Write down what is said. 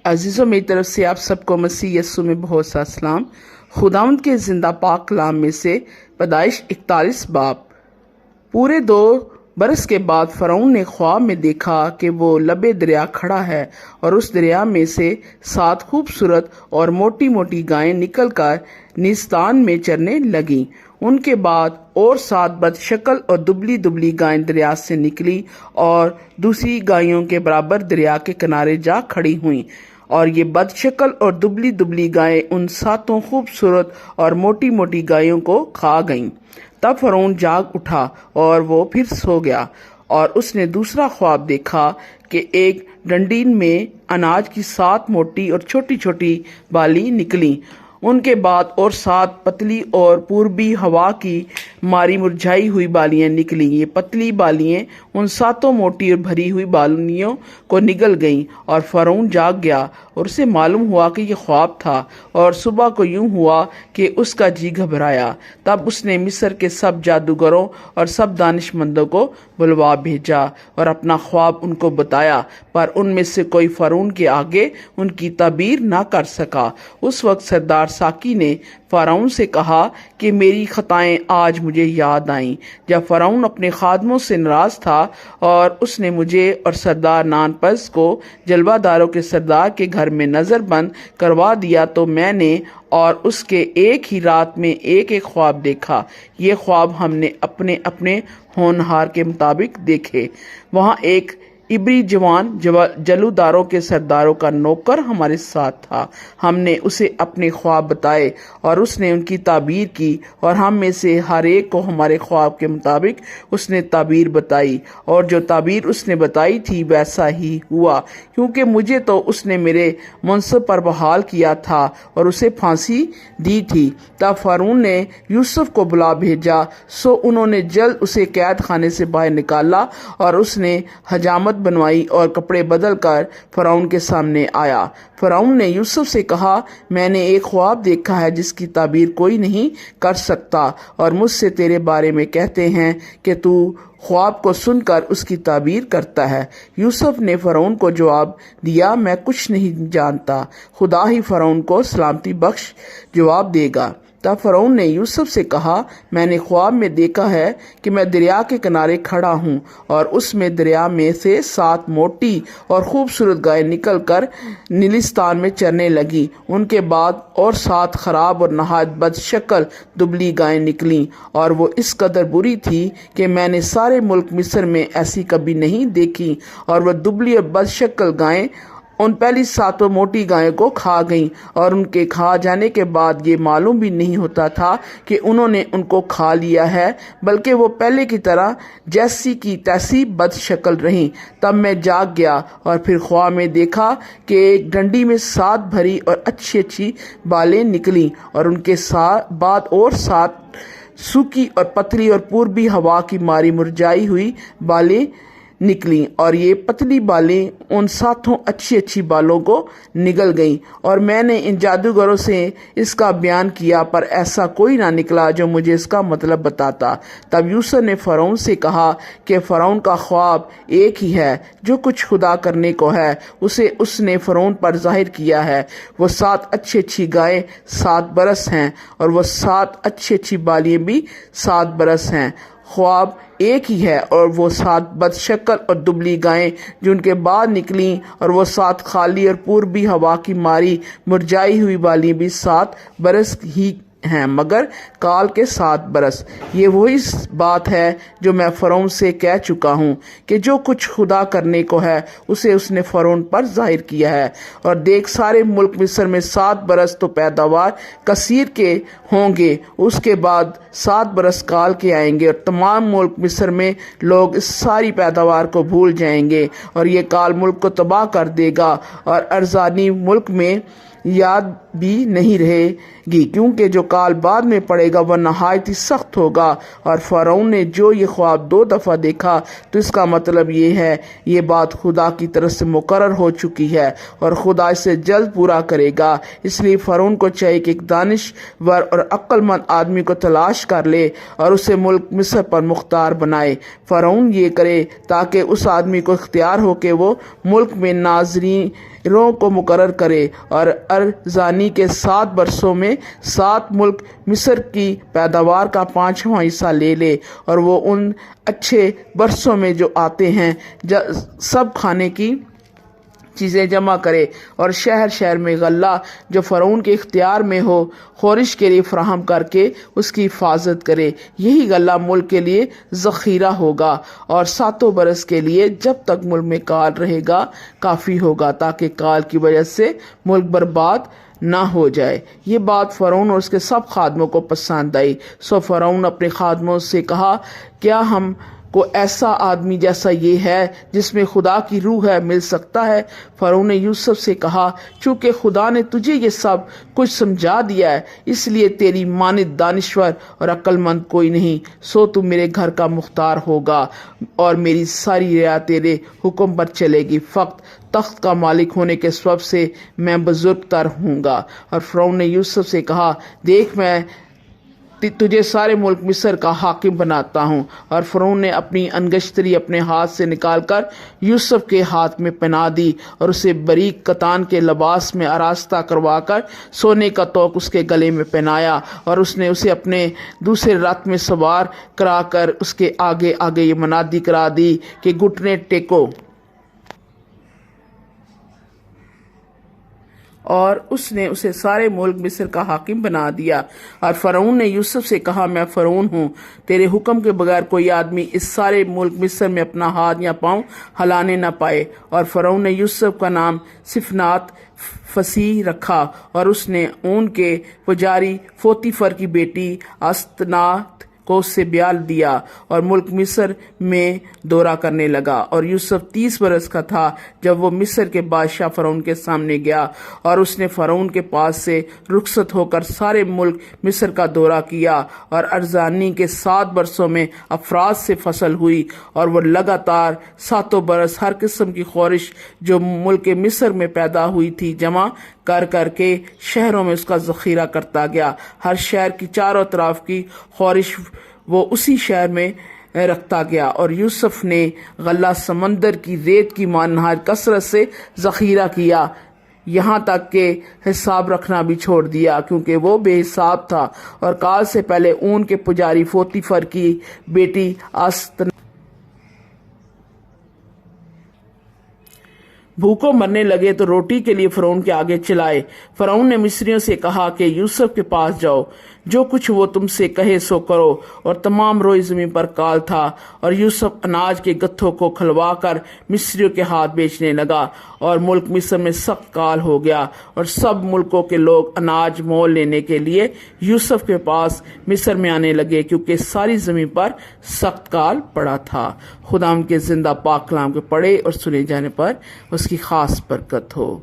अजीज़ों, मेरी तरफ से आप सबको मसीह यस्सु में बहुत सा सलाम। खुदावंद के जिंदा पाक कलाम में से पैदाइश 41 बाब। पूरे 2 बरस के बाद फ़िरौन ने ख्वाब में देखा कि वो लबे दरिया खड़ा है और उस दरिया में से 7 खूबसूरत और मोटी मोटी गायें निकलकर नीस्तान में चरने लगीं। उनके बाद और 7 बदशक्ल और दुबली दुबली गायें दरिया से निकली और दूसरी गायों के बराबर दरिया के किनारे जा खड़ी हुईं, और ये बदशक्ल और दुबली दुबली गायें उन 7 खूबसूरत और मोटी मोटी गायों को खा गईं। तब फ़िरौन जाग उठा और वो फिर सो गया, और उसने दूसरा ख्वाब देखा कि एक डंडीन में अनाज की 7 मोटी और छोटी छोटी बाली निकली। उनके बाद और 7 पतली और पूर्वी हवा की मारी मुरझाई हुई बालियां निकली। ये पतली बालियां उन 7 मोटी और भरी हुई बालियों को निगल गईं, और फ़िरौन जाग गया और उसे मालूम हुआ कि ये ख्वाब था, और सुबह को यूं हुआ कि उसका जी घबराया। तब उसने मिस्र के सब जादूगरों और सब दानिशमंदों को बुलवा भेजा और अपना ख्वाब उनको बताया, पर उनमें से कोई फ़िरौन के आगे उनकी ताबीर ना कर सका। उस वक्त सरदार साकी ने फ़िरौन से कहा कि मेरी खताएं आज मुझे याद आईं। जब फ़िरौन अपने खादमों से नाराज था और उसने मुझे और सरदार नानपस को जलवादारों के सरदार के घर में नज़रबंद करवा दिया, तो मैंने और उसके एक ही रात में एक एक ख्वाब देखा। ये ख्वाब हमने अपने अपने होनहार के मुताबिक देखे। वहाँ एक इब्री जवान जलूदारों के सरदारों का नौकर हमारे साथ था। हमने उसे अपने ख्वाब बताए और उसने उनकी ताबीर की, और हम में से हर एक को हमारे ख्वाब के मुताबिक उसने ताबीर बताई, और जो ताबीर उसने बताई थी वैसा ही हुआ, क्योंकि मुझे तो उसने मेरे मनसब पर बहाल किया था और उसे फांसी दी थी। तब फ़िरौन ने यूसुफ को बुला भेजा, सो उन्होंने जल्द उसे कैद खाने से बाहर निकाला, और उसने हजामत बनवाई और कपड़े बदल कर फ़िरौन के सामने आया। फ़िरौन ने यूसुफ से कहा, मैंने एक ख्वाब देखा है जिसकी ताबीर कोई नहीं कर सकता, और मुझसे तेरे बारे में कहते हैं कि तू ख्वाब को सुनकर उसकी ताबीर करता है। यूसुफ ने फ़िरौन को जवाब दिया, मैं कुछ नहीं जानता, खुदा ही फ़िरौन को सलामती बख्श जवाब देगा। तब फ़िरौन ने यूसुफ से कहा, मैंने ख्वाब में देखा है कि मैं दरिया के किनारे खड़ा हूँ, और उसमें दरिया में से 7 मोटी और खूबसूरत गायें निकलकर नीलिस्तान में चरने लगी। उनके बाद और 7 खराब और नहायत बदशक्ल दुबली गायें निकलीं, और वो इस कदर बुरी थी कि मैंने सारे मुल्क मिस्र में ऐसी कभी नहीं देखी। और वह दुबली और बदशक्ल गायें उन पहली 7 मोटी गायों को खा गईं, और उनके खा जाने के बाद ये मालूम भी नहीं होता था कि उन्होंने उनको खा लिया है, बल्कि वो पहले की तरह जैसी की तैसी बदशक्ल रहीं। तब मैं जाग गया और फिर ख्वाब में देखा कि एक डंडी में 7 भरी और अच्छी अच्छी बालें निकलीं, और उनके बाद और 7 सूखी और पतली और पूर्वी हवा की मारी मुरझाई हुई बालें निकली, और ये पतली बालें उन 7 अच्छी अच्छी बालों को निगल गईं। और मैंने इन जादूगरों से इसका बयान किया, पर ऐसा कोई ना निकला जो मुझे इसका मतलब बताता। तब यूसुफ ने फ़िरौन से कहा कि फ़िरौन का ख्वाब एक ही है, जो कुछ खुदा करने को है उसे उसने फ़िरौन पर जाहिर किया है। वो 7 अच्छी अच्छी गायें 7 बरस हैं, और वो 7 अच्छी अच्छी बालियां भी 7 बरस हैं। ख्वाब एक ही है, और वो 7 बदशक्ल और दुबली गायें जो उनके बाद निकली, और वो 7 खाली और पूर्वी हवा की मारी मुरझाई हुई बाली भी 7 बरस ही हैं, मगर काल के 7 बरस। ये वही बात है जो मैं फ़िरौन से कह चुका हूँ कि जो कुछ खुदा करने को है उसे उसने फ़िरौन पर जाहिर किया है। और देख, सारे मुल्क मिस्र में 7 बरस तो पैदावार कसीर के होंगे, उसके बाद 7 बरस काल के आएंगे, और तमाम मुल्क मिस्र में लोग इस सारी पैदावार को भूल जाएंगे, और ये काल मुल्क को तबाह कर देगा, और अर्जानी मुल्क में याद भी नहीं रहेगी, क्योंकि जो काल बाद में पड़ेगा वह नहायत ही सख्त होगा। और फ़िरौन ने जो ये ख्वाब 2 दफ़ा देखा, तो इसका मतलब ये है ये बात खुदा की तरफ से मुकर्रर हो चुकी है, और खुदा इसे जल्द पूरा करेगा। इसलिए फ़िरौन को चाहिए कि एक दानिशवर और अक्लमंद आदमी को तलाश कर ले और उसे मुल्क मिस्र पर मुख्तार बनाए। फ़िरौन ये करे ताकि उस आदमी को इख्तियार हो कि वो मुल्क में नाजरीन روح کو مقرر کرے اور ارزانی کے 7 برسوں میں 7 ملک مصر کی پیداوار کا 5واں حصہ لے لے، اور وہ ان اچھے برسوں میں جو آتے ہیں سب کھانے کی چیزیں جمع کرے، اور شہر شہر میں غلہ جو فرعون کے اختیار میں ہو خورش کے لیے فراہم کر کے اس کی حفاظت کرے۔ یہی غلہ ملک کے لیے ذخیرہ ہوگا، اور 7 برس کے لیے جب تک ملک میں کال رہے گا کافی ہوگا، تاکہ کال کی وجہ سے ملک برباد نہ ہو جائے۔ یہ بات فرعون اور اس کے سب خادموں کو پسند آئی، سو فرعون اپنے خادموں سے کہا، کیا ہم کو ایسا آدمی جیسا یہ ہے جس میں خدا کی روح ہے مل سکتا ہے؟ فرعون نے یوسف سے کہا، چونکہ خدا نے تجھے یہ سب کچھ سمجھا دیا ہے، اس لیے تیری مانند دانشور اور عقل مند کوئی نہیں، سو تو میرے گھر کا مختار ہوگا اور میری ساری رعا تیرے حکم پر چلے گی، فقط تخت کا مالک ہونے کے سبب سے میں بزرگ تر ہوں گا۔ اور فرعون نے یوسف سے کہا، دیکھ میں تجھے سارے ملک مصر کا حاکم بناتا ہوں۔ اور فرعون نے اپنی انگشتری اپنے ہاتھ سے نکال کر یوسف کے ہاتھ میں پہنا دی، اور اسے باریک کتان کے لباس میں آراستہ کروا کر سونے کا توق اس کے گلے میں پہنایا، اور اس نے اسے اپنے دوسرے رتھ میں سوار کرا کر اس کے آگے آگے یہ منادی کرا دی کہ گھٹنے ٹیکو، اور اس نے اسے سارے ملک مصر کا حاکم بنا دیا۔ اور فرعون نے یوسف سے کہا، میں فرعون ہوں، تیرے حکم کے بغیر کوئی آدمی اس سارے ملک مصر میں اپنا ہاتھ یا پاؤں ہلانے نہ پائے۔ اور فرعون نے یوسف کا نام صفنات فصیح رکھا، اور اس نے اون کے پجاری پوتیفر کی بیٹی آستنات کو اس سے بیاہ دیا، اور ملک مصر میں دورہ کرنے لگا۔ اور یوسف 30 برس کا تھا جب وہ مصر کے بادشاہ فرعون کے سامنے گیا، اور اس نے فرعون کے پاس سے رخصت ہو کر سارے ملک مصر کا دورہ کیا، اور ارزانی کے 7 برسوں میں افراط سے فصل ہوئی، اور وہ لگاتار 7 برس ہر قسم کی خورش جو ملک مصر میں پیدا ہوئی تھی جمع کر کر کے شہروں میں اس کا ذخیرہ کرتا گیا۔ ہر شہر کی چاروں طرف کی خورش وہ اسی شہر میں رکھتا گیا، اور یوسف نے غلہ سمندر کی ریت کی مانند کثرت سے ذخیرہ کیا، یہاں تک کہ حساب رکھنا بھی چھوڑ دیا، کیونکہ وہ بے حساب تھا۔ اور کال سے پہلے اون کے پجاری پوتیفر کی بیٹی آستن بھوکوں مرنے لگے تو روٹی کے لیے فرعون کے آگے چلائے۔ فرعون نے مصریوں سے کہا کہ یوسف کے پاس جاؤ، جو کچھ وہ تم سے کہے سو کرو، اور تمام روئی زمین پر کال تھا، اور یوسف اناج کے گتھوں کو کھلوا کر مصریوں کے ہاتھ بیچنے لگا، اور ملک مصر میں سخت کال ہو گیا، اور سب ملکوں کے لوگ اناج مول لینے کے لیے یوسف کے پاس مصر میں آنے لگے، کیونکہ ساری زمین پر سخت کال پڑا تھا۔ خدا ان کے زندہ پاک کلام کے پڑھے اور سنے جانے پر اس کی خاص برکت ہو۔